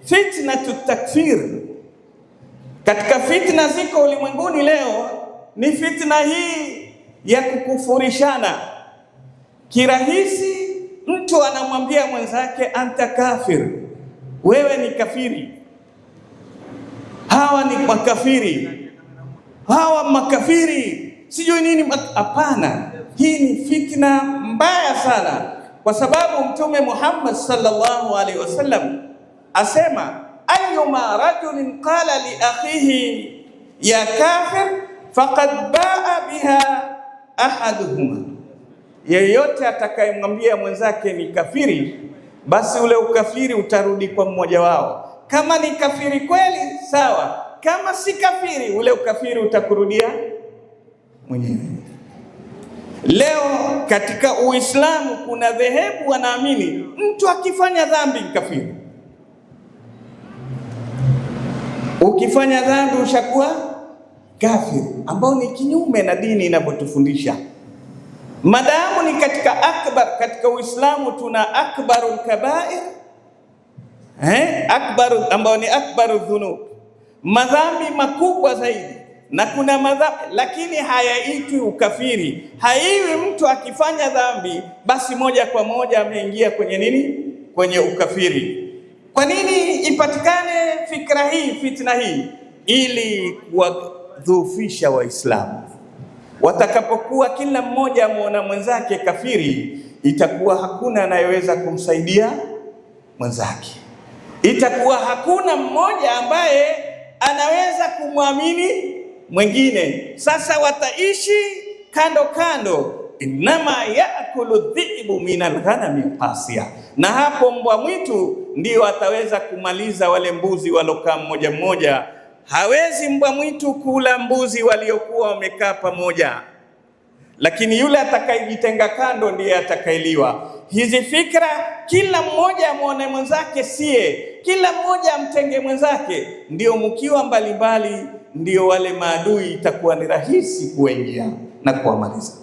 fitnatu takfir. Katika fitna ziko ulimwenguni leo ni fitna hii ya kukufurishana. Kirahisi mtu anamwambia mwenzake anta kafir, wewe ni kafiri, hawa ni makafiri, hawa makafiri, sijui nini. Hapana, hii ni fitna mbaya sana, kwa sababu Mtume Muhammad sallallahu alaihi wasallam asema ayyuma rajulin qala li akhihi ya kafir faqad baa biha ahaduhuma, yeyote atakayemwambia mwenzake ni kafiri, basi ule ukafiri utarudi kwa mmoja wao. Kama ni kafiri kweli sawa, kama si kafiri ule ukafiri utakurudia mwenyewe. Leo katika Uislamu kuna dhehebu wanaamini mtu akifanya dhambi ni kafiri. Ukifanya dhambi ushakuwa kafiri, ambao ni kinyume na dini inavyotufundisha. Madamu ni katika akbar, katika Uislamu tuna akbarul kabair, akbaru ambao ni akbaru dhunub, madhambi makubwa zaidi, na kuna madhambi lakini hayaitwi ukafiri. Haiwi mtu akifanya dhambi basi moja kwa moja ameingia kwenye nini? Kwenye ukafiri. Kwa nini ipatikane fikra hii, fitna hii? Ili kuwadhoofisha Waislamu. Watakapokuwa kila mmoja muona mwenzake kafiri, itakuwa hakuna anayeweza kumsaidia mwenzake, itakuwa hakuna mmoja ambaye anaweza kumwamini mwingine. Sasa wataishi kando kando. Innama yaakulu dhibu min alghanami qasiya, na hapo mbwa mwitu ndio ataweza kumaliza wale mbuzi walokaa mmoja mmoja. Hawezi mbwa mwitu kula mbuzi waliokuwa wamekaa pamoja, lakini yule atakayejitenga kando ndiye atakayeliwa. Hizi fikra, kila mmoja muone mwenzake sie, kila mmoja amtenge mwenzake, ndio mkiwa mbalimbali, ndio wale maadui itakuwa ni rahisi kuingia na kuwamaliza.